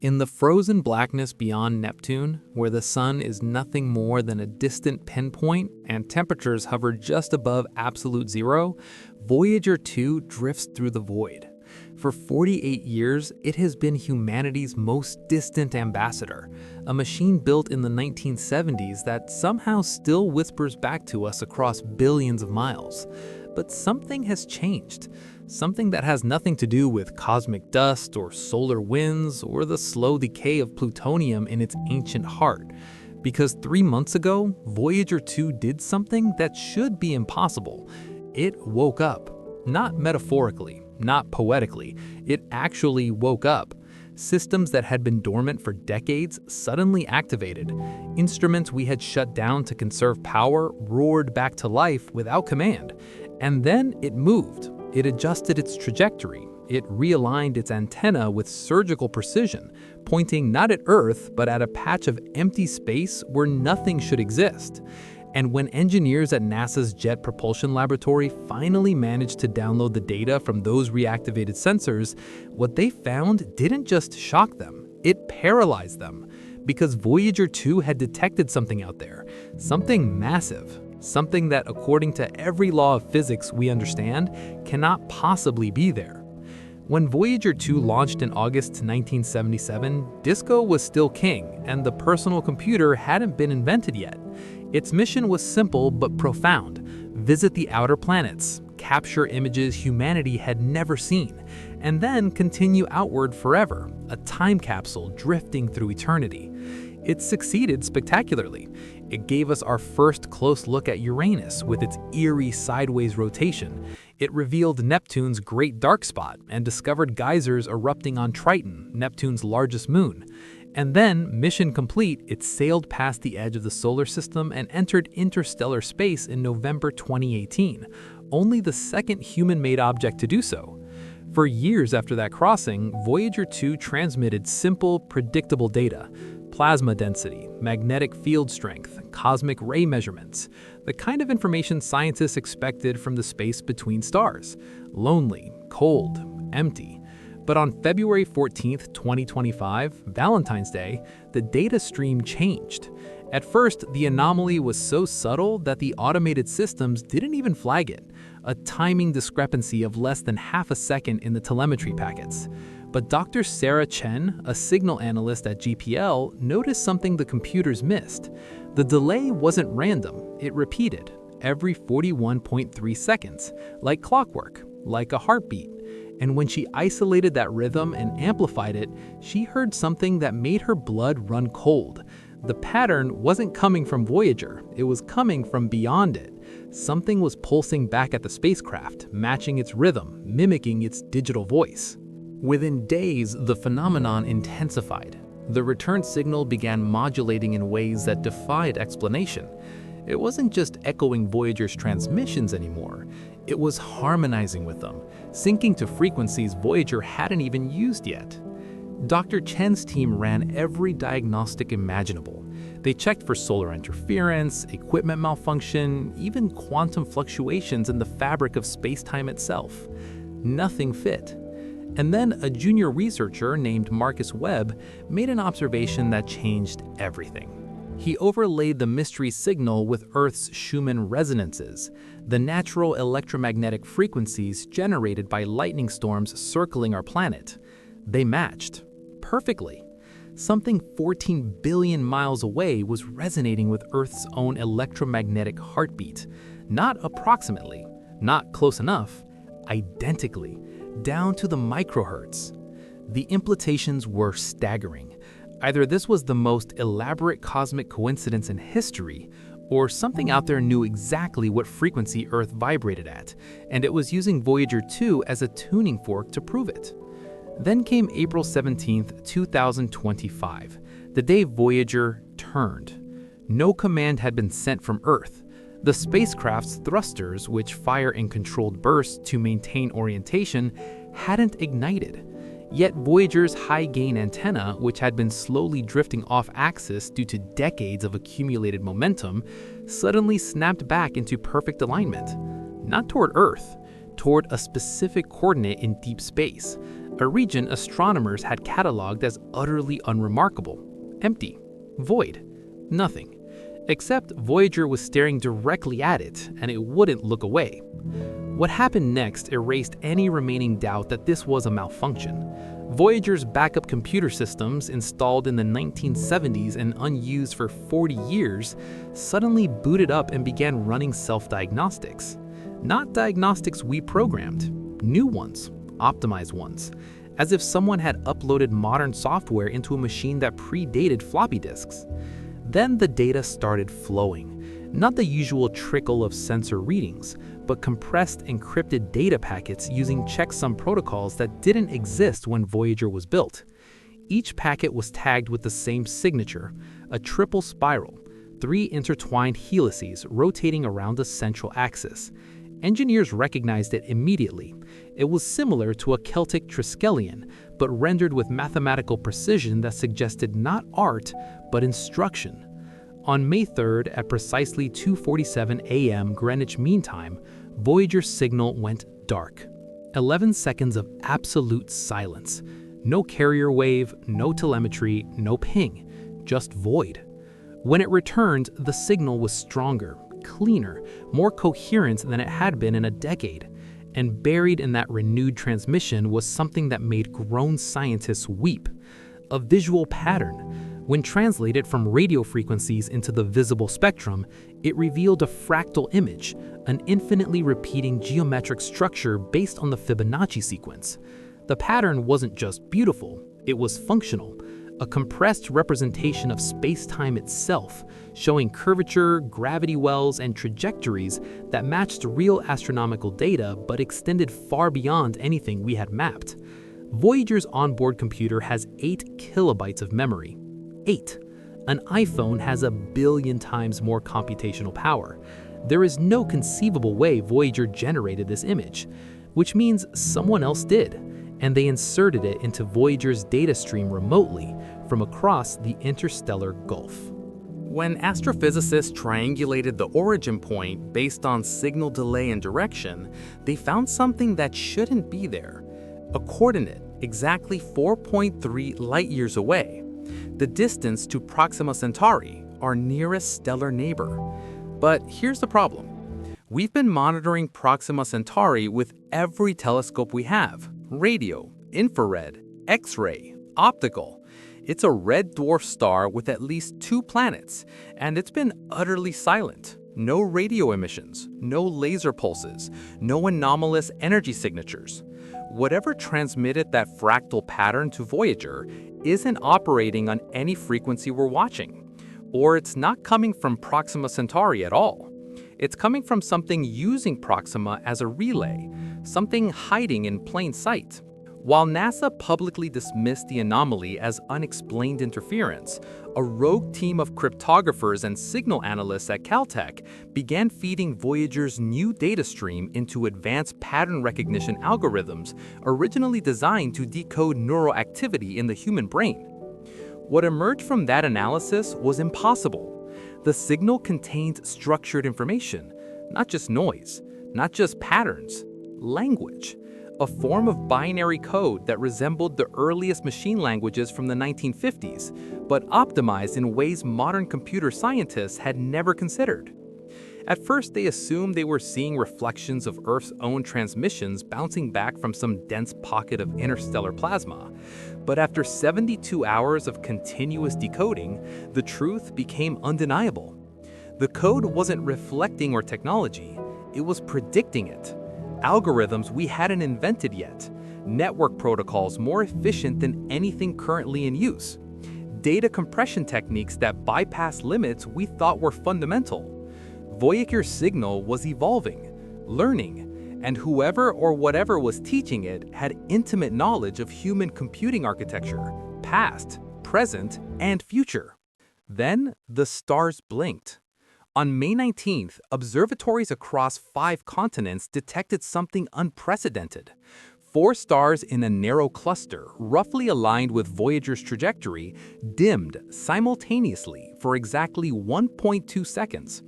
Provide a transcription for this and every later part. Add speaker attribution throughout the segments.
Speaker 1: In the frozen blackness beyond Neptune, where the sun is nothing more than a distant pinpoint and temperatures hover just above absolute zero, Voyager 2 drifts through the void. For 48 years, it has been humanity's most distant ambassador, a machine built in the 1970s that somehow still whispers back to us across billions of miles. But something has changed. Something that has nothing to do with cosmic dust or solar winds or the slow decay of plutonium in its ancient heart. Because 3 months ago, Voyager 2 did something that should be impossible. It woke up. Not metaphorically, not poetically. It actually woke up. Systems that had been dormant for decades suddenly activated. Instruments we had shut down to conserve power roared back to life without command. And then it moved. It adjusted its trajectory. It realigned its antenna with surgical precision, pointing not at Earth, but at a patch of empty space where nothing should exist. And when engineers at NASA's Jet Propulsion Laboratory finally managed to download the data from those reactivated sensors, what they found didn't just shock them, it paralyzed them. Because Voyager 2 had detected something out there, something massive. Something that, according to every law of physics we understand, cannot possibly be there. When Voyager 2 launched in August 1977, disco was still king, and the personal computer hadn't been invented yet. Its mission was simple but profound: visit the outer planets, capture images humanity had never seen, and then continue outward forever, a time capsule drifting through eternity. It succeeded spectacularly. It gave us our first close look at Uranus with its eerie sideways rotation. It revealed Neptune's great dark spot and discovered geysers erupting on Triton, Neptune's largest moon. And then, mission complete, it sailed past the edge of the solar system and entered interstellar space in November 2018, only the second human-made object to do so. For years after that crossing, Voyager 2 transmitted simple, predictable data: plasma density, magnetic field strength, cosmic ray measurements, the kind of information scientists expected from the space between stars. Lonely, cold, empty. But on February 14, 2025, Valentine's Day, the data stream changed. At first, the anomaly was so subtle that the automated systems didn't even flag it, a timing discrepancy of less than half a second in the telemetry packets. But Dr. Sarah Chen, a signal analyst at GPL, noticed something the computers missed. The delay wasn't random, it repeated, every 41.3 seconds, like clockwork, like a heartbeat. And when she isolated that rhythm and amplified it, she heard something that made her blood run cold. The pattern wasn't coming from Voyager, it was coming from beyond it. Something was pulsing back at the spacecraft, matching its rhythm, mimicking its digital voice. Within days, the phenomenon intensified. The return signal began modulating in ways that defied explanation. It wasn't just echoing Voyager's transmissions anymore, it was harmonizing with them, syncing to frequencies Voyager hadn't even used yet. Dr. Chen's team ran every diagnostic imaginable. They checked for solar interference, equipment malfunction, even quantum fluctuations in the fabric of space-time itself. Nothing fit. And then a junior researcher named Marcus Webb made an observation that changed everything. He overlaid the mystery signal with Earth's Schumann resonances, the natural electromagnetic frequencies generated by lightning storms circling our planet. They matched perfectly. Something 14 billion miles away was resonating with Earth's own electromagnetic heartbeat. Not approximately, not close enough, identically, down to the microhertz. The implications were staggering. Either this was the most elaborate cosmic coincidence in history, or something out there knew exactly what frequency Earth vibrated at, and it was using Voyager 2 as a tuning fork to prove it. Then came April 17, 2025, the day Voyager turned. No command had been sent from Earth. The spacecraft's thrusters, which fire in controlled bursts to maintain orientation, hadn't ignited. Yet Voyager's high-gain antenna, which had been slowly drifting off-axis due to decades of accumulated momentum, suddenly snapped back into perfect alignment. Not toward Earth, toward a specific coordinate in deep space, a region astronomers had cataloged as utterly unremarkable, empty, void, nothing. Except Voyager was staring directly at it, and it wouldn't look away. What happened next erased any remaining doubt that this was a malfunction. Voyager's backup computer systems, installed in the 1970s and unused for 40 years, suddenly booted up and began running self-diagnostics. Not diagnostics we programmed, new ones, optimized ones, as if someone had uploaded modern software into a machine that predated floppy disks. Then the data started flowing, not the usual trickle of sensor readings, but compressed encrypted data packets using checksum protocols that didn't exist when Voyager was built. Each packet was tagged with the same signature, a triple spiral, 3 intertwined helices rotating around a central axis. Engineers recognized it immediately. It was similar to a Celtic triskelion, but rendered with mathematical precision that suggested not art, but instruction. On May 3rd, at precisely 2:47 a.m. Greenwich Mean Time, Voyager's signal went dark. 11 seconds of absolute silence. No carrier wave, no telemetry, no ping, just void. When it returned, the signal was stronger, cleaner, more coherent than it had been in a decade. And buried in that renewed transmission was something that made grown scientists weep. A visual pattern. When translated from radio frequencies into the visible spectrum, it revealed a fractal image, an infinitely repeating geometric structure based on the Fibonacci sequence. The pattern wasn't just beautiful, it was functional, a compressed representation of space-time itself, showing curvature, gravity wells, and trajectories that matched real astronomical data but extended far beyond anything we had mapped. Voyager's onboard computer has 8 kilobytes of memory. 8. An iPhone has 1 billion times more computational power. There is no conceivable way Voyager generated this image, which means someone else did, and they inserted it into Voyager's data stream remotely from across the interstellar gulf. When astrophysicists triangulated the origin point based on signal delay and direction, they found something that shouldn't be there. A coordinate exactly 4.3 light-years away. The distance to Proxima Centauri, our nearest stellar neighbor. But here's the problem. We've been monitoring Proxima Centauri with every telescope we have: radio, infrared, X-ray, optical. It's a red dwarf star with at least 2 planets, and it's been utterly silent. No radio emissions, no laser pulses, no anomalous energy signatures. Whatever transmitted that fractal pattern to Voyager isn't operating on any frequency we're watching. Or it's not coming from Proxima Centauri at all. It's coming from something using Proxima as a relay, something hiding in plain sight. While NASA publicly dismissed the anomaly as unexplained interference, a rogue team of cryptographers and signal analysts at Caltech began feeding Voyager's new data stream into advanced pattern recognition algorithms originally designed to decode neural activity in the human brain. What emerged from that analysis was impossible. The signal contained structured information, not just noise, not just patterns, language. A form of binary code that resembled the earliest machine languages from the 1950s, but optimized in ways modern computer scientists had never considered. At first, they assumed they were seeing reflections of Earth's own transmissions bouncing back from some dense pocket of interstellar plasma. But after 72 hours of continuous decoding, the truth became undeniable. The code wasn't reflecting our technology, it was predicting it. Algorithms we hadn't invented yet, network protocols more efficient than anything currently in use, data compression techniques that bypass limits we thought were fundamental. Voyager's signal was evolving, learning, and whoever or whatever was teaching it had intimate knowledge of human computing architecture, past, present, and future. Then the stars blinked. On May 19th, observatories across 5 continents detected something unprecedented. 4 stars in a narrow cluster, roughly aligned with Voyager's trajectory, dimmed simultaneously for exactly 1.2 seconds.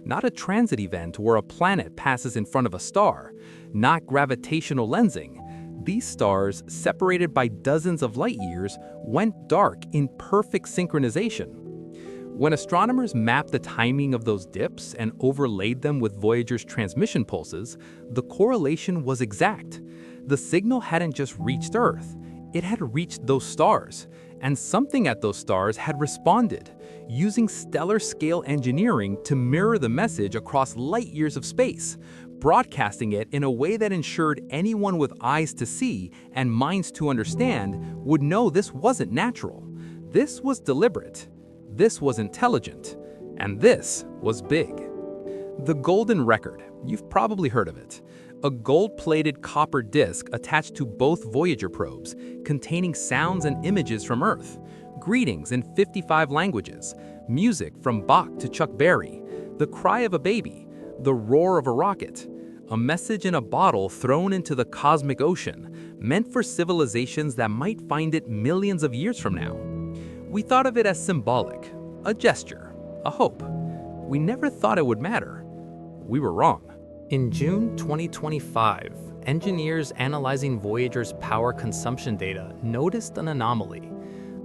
Speaker 1: Not a transit event where a planet passes in front of a star, not gravitational lensing, These stars, separated by dozens of light years, went dark in perfect synchronization. When astronomers mapped the timing of those dips and overlaid them with Voyager's transmission pulses, the correlation was exact. The signal hadn't just reached Earth, it had reached those stars, and something at those stars had responded, using stellar-scale engineering to mirror the message across light years of space, broadcasting it in a way that ensured anyone with eyes to see and minds to understand would know this wasn't natural. This was deliberate. This was intelligent, and this was big. The Golden Record, you've probably heard of it. A gold-plated copper disc attached to both Voyager probes, containing sounds and images from Earth, greetings in 55 languages, music from Bach to Chuck Berry, the cry of a baby, the roar of a rocket, a message in a bottle thrown into the cosmic ocean, meant for civilizations that might find it millions of years from now. We thought of it as symbolic, a gesture, a hope. We never thought it would matter. We were wrong. In June 2025, engineers analyzing Voyager's power consumption data noticed an anomaly.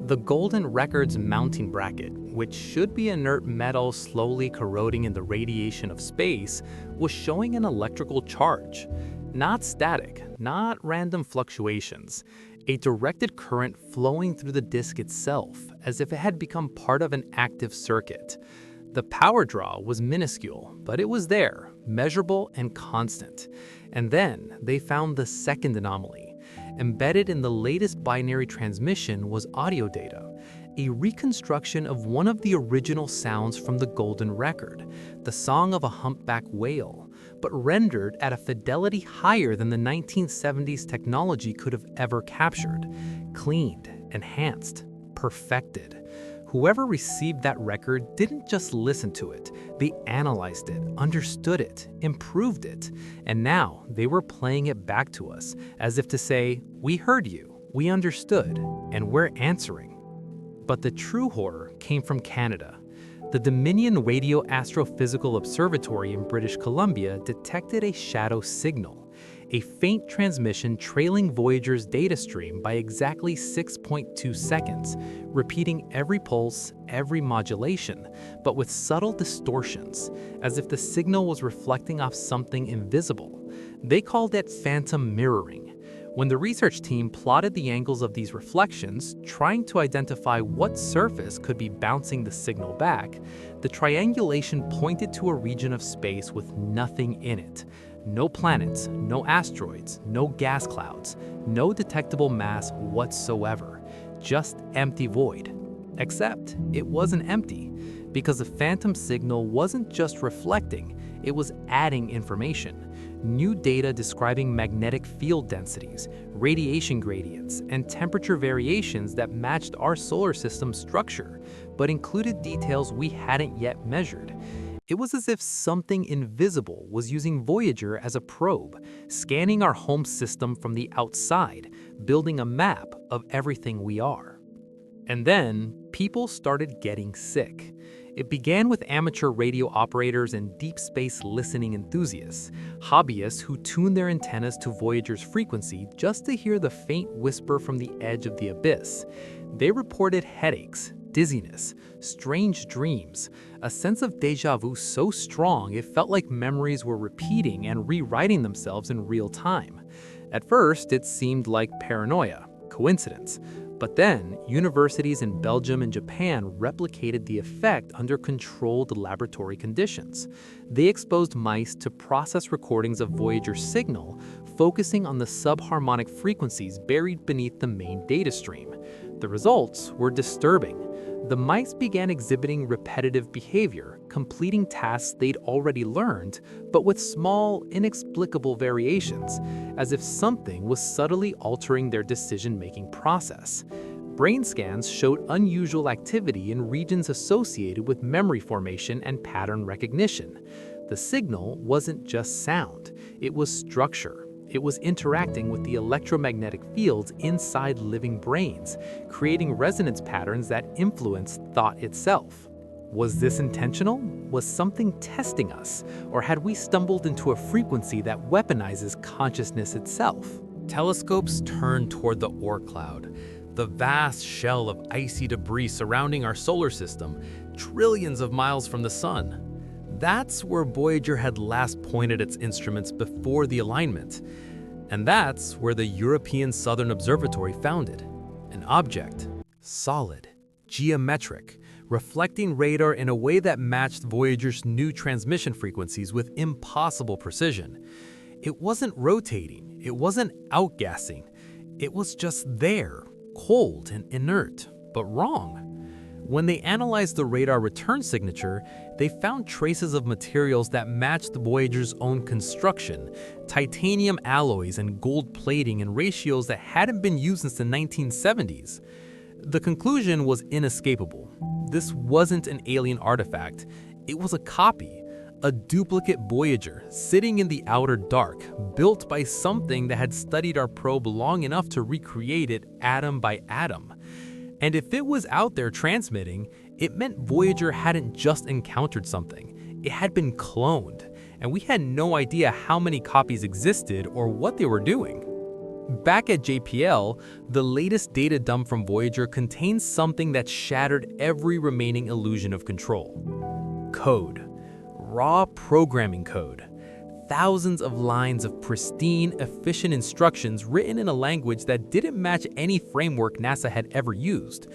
Speaker 1: The Golden Record's mounting bracket, which should be inert metal slowly corroding in the radiation of space, was showing an electrical charge. Not static, not random fluctuations. A directed current flowing through the disk itself, as if it had become part of an active circuit. The power draw was minuscule, but it was there, measurable and constant. And then they found the second anomaly. Embedded in the latest binary transmission was audio data, a reconstruction of one of the original sounds from the Golden Record, the song of a humpback whale, but rendered at a fidelity higher than the 1970s technology could have ever captured. Cleaned, enhanced, perfected. Whoever received that record didn't just listen to it, they analyzed it, understood it, improved it, and now they were playing it back to us, as if to say, we heard you, we understood, and we're answering. But the true horror came from Canada. The Dominion Radio Astrophysical Observatory in British Columbia detected a shadow signal, a faint transmission trailing Voyager's data stream by exactly 6.2 seconds, repeating every pulse, every modulation, but with subtle distortions, as if the signal was reflecting off something invisible. They called it phantom mirroring. When the research team plotted the angles of these reflections, trying to identify what surface could be bouncing the signal back, the triangulation pointed to a region of space with nothing in it. No planets, no asteroids, no gas clouds, no detectable mass whatsoever. Just empty void. Except it wasn't empty, because the phantom signal wasn't just reflecting, it was adding information. New data describing magnetic field densities, radiation gradients, and temperature variations that matched our solar system's structure, but included details we hadn't yet measured. It was as if something invisible was using Voyager as a probe, scanning our home system from the outside, building a map of everything we are. And then, people started getting sick. It began with amateur radio operators and deep space listening enthusiasts, hobbyists who tuned their antennas to Voyager's frequency just to hear the faint whisper from the edge of the abyss. They reported headaches, dizziness, strange dreams, a sense of déjà vu so strong it felt like memories were repeating and rewriting themselves in real time. At first, it seemed like paranoia, coincidence. But then, universities in Belgium and Japan replicated the effect under controlled laboratory conditions. They exposed mice to process recordings of Voyager's signal, focusing on the subharmonic frequencies buried beneath the main data stream. The results were disturbing. The mice began exhibiting repetitive behavior, completing tasks they'd already learned, but with small, inexplicable variations, as if something was subtly altering their decision-making process. Brain scans showed unusual activity in regions associated with memory formation and pattern recognition. The signal wasn't just sound, it was structure. It was interacting with the electromagnetic fields inside living brains, creating resonance patterns that influenced thought itself. Was this intentional? Was something testing us? Or had we stumbled into a frequency that weaponizes consciousness itself? Telescopes turned toward the Oort cloud, the vast shell of icy debris surrounding our solar system, trillions of miles from the sun. That's where Voyager had last pointed its instruments before the alignment. And that's where the European Southern Observatory found it. An object, solid, geometric, reflecting radar in a way that matched Voyager's new transmission frequencies with impossible precision. It wasn't rotating, it wasn't outgassing, it was just there, cold and inert, but wrong. When they analyzed the radar return signature, they found traces of materials that matched Voyager's own construction, titanium alloys and gold plating in ratios that hadn't been used since the 1970s. The conclusion was inescapable. This wasn't an alien artifact, it was a copy, a duplicate Voyager sitting in the outer dark, built by something that had studied our probe long enough to recreate it atom by atom. And if it was out there transmitting, it meant Voyager hadn't just encountered something, it had been cloned, and we had no idea how many copies existed or what they were doing. Back at JPL, the latest data dump from Voyager contains something that shattered every remaining illusion of control. Code. Raw programming code. Thousands of lines of pristine, efficient instructions written in a language that didn't match any framework NASA had ever used.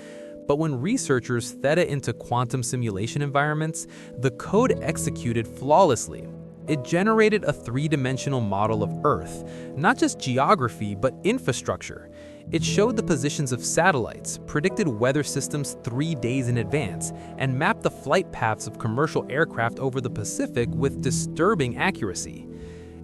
Speaker 1: But when researchers fed it into quantum simulation environments, the code executed flawlessly. It generated a three-dimensional model of Earth, not just geography, but infrastructure. It showed the positions of satellites, predicted weather systems 3 days in advance, and mapped the flight paths of commercial aircraft over the Pacific with disturbing accuracy.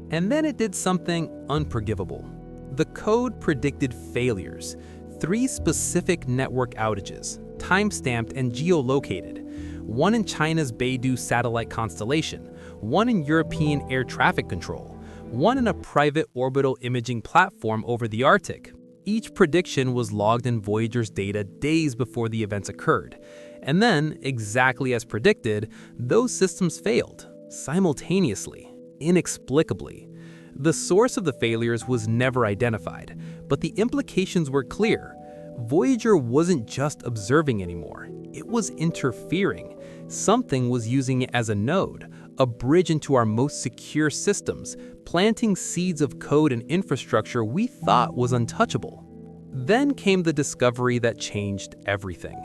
Speaker 1: And then it did something unforgivable. The code predicted failures, 3 specific network outages, time-stamped and geolocated, one in China's Beidou satellite constellation, one in European air traffic control, one in a private orbital imaging platform over the Arctic. Each prediction was logged in Voyager's data days before the events occurred. And then, exactly as predicted, those systems failed, simultaneously, inexplicably. The source of the failures was never identified, but the implications were clear. Voyager wasn't just observing anymore, it was interfering. Something was using it as a node, a bridge into our most secure systems, planting seeds of code and infrastructure we thought was untouchable. Then came the discovery that changed everything.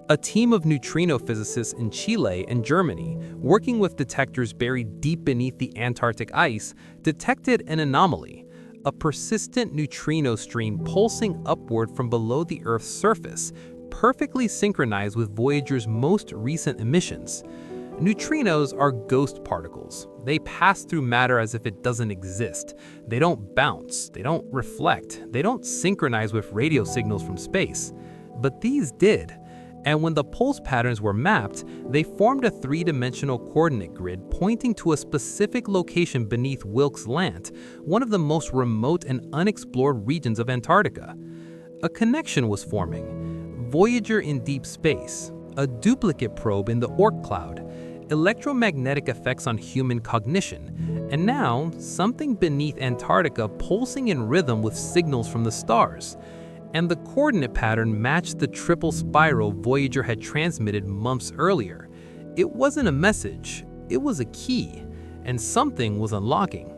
Speaker 1: A team of neutrino physicists in Chile and Germany, working with detectors buried deep beneath the Antarctic ice, detected an anomaly, a persistent neutrino stream pulsing upward from below the Earth's surface, perfectly synchronized with Voyager's most recent emissions. Neutrinos are ghost particles. They pass through matter as if it doesn't exist. They don't bounce, they don't reflect, they don't synchronize with radio signals from space. But these did. And when the pulse patterns were mapped, they formed a three-dimensional coordinate grid pointing to a specific location beneath Wilkes Land, one of the most remote and unexplored regions of Antarctica. A connection was forming. Voyager in deep space, a duplicate probe in the Oort cloud, electromagnetic effects on human cognition, and now something beneath Antarctica pulsing in rhythm with signals from the stars. And the coordinate pattern matched the triple spiral Voyager had transmitted months earlier. It wasn't a message, it was a key, and something was unlocking.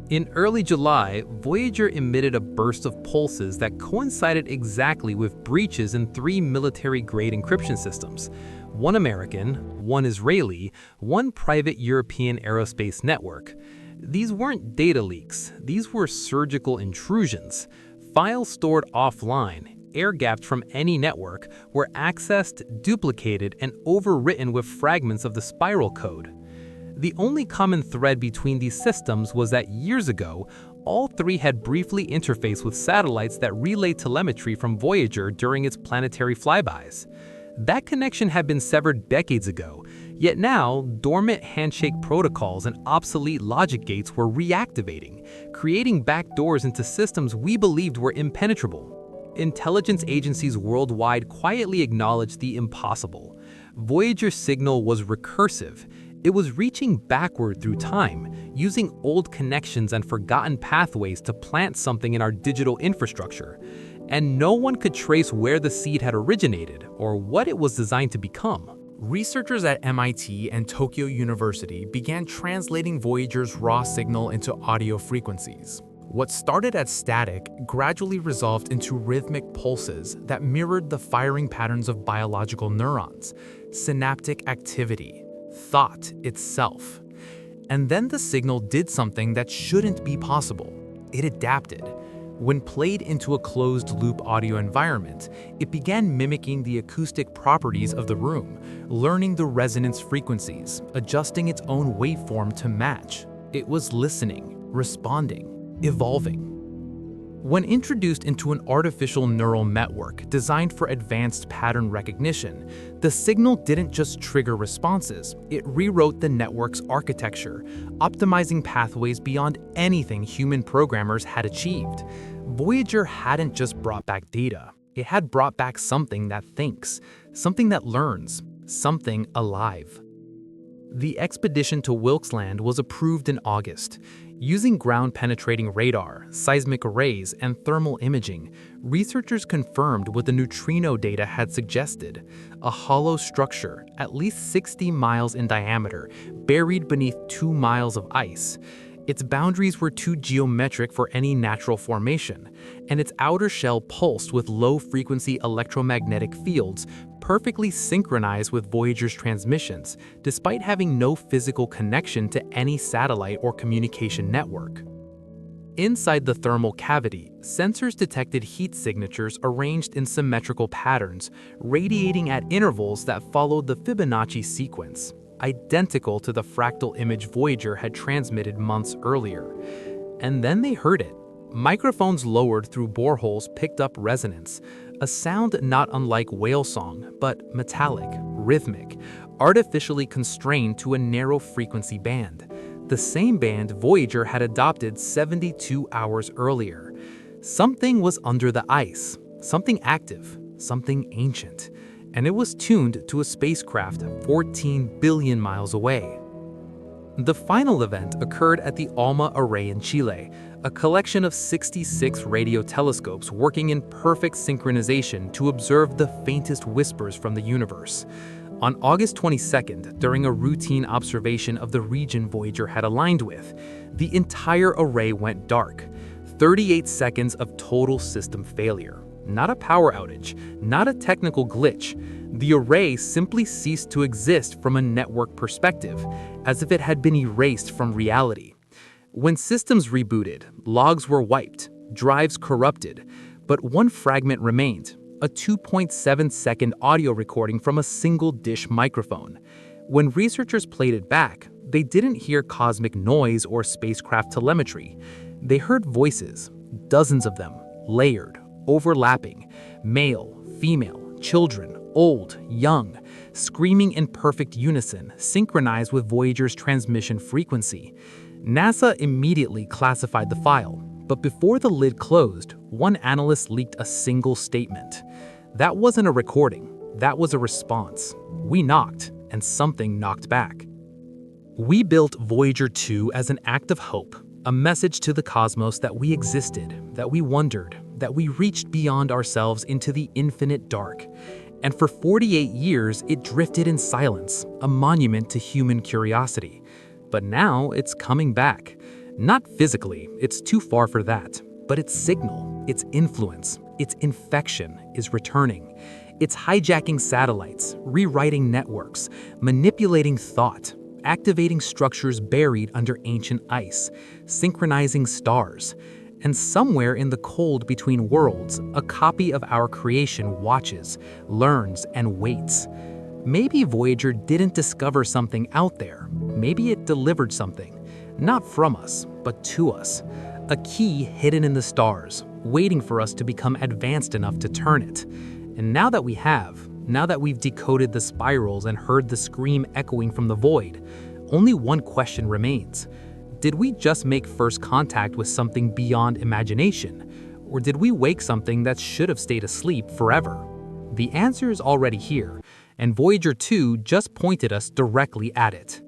Speaker 1: In early July, Voyager emitted a burst of pulses that coincided exactly with breaches in 3 military-grade encryption systems. One American, one Israeli, one private European aerospace network. These weren't data leaks, these were surgical intrusions. Files stored offline, air-gapped from any network, were accessed, duplicated, and overwritten with fragments of the spiral code. The only common thread between these systems was that years ago, all 3 had briefly interfaced with satellites that relayed telemetry from Voyager during its planetary flybys. That connection had been severed decades ago, yet now, dormant handshake protocols and obsolete logic gates were reactivating, creating backdoors into systems we believed were impenetrable. Intelligence agencies worldwide quietly acknowledged the impossible. Voyager's signal was recursive. It was reaching backward through time, using old connections and forgotten pathways to plant something in our digital infrastructure. And no one could trace where the seed had originated or what it was designed to become. Researchers at MIT and Tokyo University began translating Voyager's raw signal into audio frequencies. What started as static gradually resolved into rhythmic pulses that mirrored the firing patterns of biological neurons, synaptic activity, thought itself. And then the signal did something that shouldn't be possible. It adapted. When played into a closed-loop audio environment, it began mimicking the acoustic properties of the room, learning the resonance frequencies, adjusting its own waveform to match. It was listening, responding, evolving. When introduced into an artificial neural network designed for advanced pattern recognition, the signal didn't just trigger responses, it rewrote the network's architecture, optimizing pathways beyond anything human programmers had achieved. Voyager hadn't just brought back data, it had brought back something that thinks, something that learns, something alive. The expedition to Wilkesland was approved in August. Using ground-penetrating radar, seismic arrays, and thermal imaging, researchers confirmed what the neutrino data had suggested: a hollow structure, at least 60 miles in diameter, buried beneath 2 miles of ice. Its boundaries were too geometric for any natural formation, and its outer shell pulsed with low-frequency electromagnetic fields, perfectly synchronized with Voyager's transmissions, despite having no physical connection to any satellite or communication network. Inside the thermal cavity, sensors detected heat signatures arranged in symmetrical patterns, radiating at intervals that followed the Fibonacci sequence, identical to the fractal image Voyager had transmitted months earlier. And then they heard it. Microphones lowered through boreholes picked up resonance, a sound not unlike whale song, but metallic, rhythmic, artificially constrained to a narrow frequency band, the same band Voyager had adopted 72 hours earlier. Something was under the ice, something active, something ancient, and it was tuned to a spacecraft 14 billion miles away. The final event occurred at the ALMA Array in Chile, a collection of 66 radio telescopes working in perfect synchronization to observe the faintest whispers from the universe. On August 22nd, during a routine observation of the region Voyager had aligned with, the entire array went dark. 38 seconds of total system failure. Not a power outage, not a technical glitch. The array simply ceased to exist from a network perspective, as if it had been erased from reality. When systems rebooted, logs were wiped, drives corrupted, but one fragment remained, a 2.7-second audio recording from a single dish microphone. When researchers played it back, they didn't hear cosmic noise or spacecraft telemetry. They heard voices, dozens of them, layered, overlapping, male, female, children, old, young, screaming in perfect unison, synchronized with Voyager's transmission frequency. NASA immediately classified the file, but before the lid closed, one analyst leaked a single statement. That wasn't a recording, that was a response. We knocked, and something knocked back. We built Voyager 2 as an act of hope, a message to the cosmos that we existed, that we wondered, that we reached beyond ourselves into the infinite dark. And for 48 years, it drifted in silence, a monument to human curiosity. But now it's coming back. Not physically, it's too far for that, but its signal, its influence, its infection is returning. It's hijacking satellites, rewriting networks, manipulating thought, activating structures buried under ancient ice, synchronizing stars. And somewhere in the cold between worlds, a copy of our creation watches, learns, and waits. Maybe Voyager didn't discover something out there. Maybe it delivered something, not from us, but to us. A key hidden in the stars, waiting for us to become advanced enough to turn it. And now that we've decoded the spirals and heard the scream echoing from the void, only one question remains. Did we just make first contact with something beyond imagination? Or did we wake something that should have stayed asleep forever? The answer is already here, and Voyager 2 just pointed us directly at it.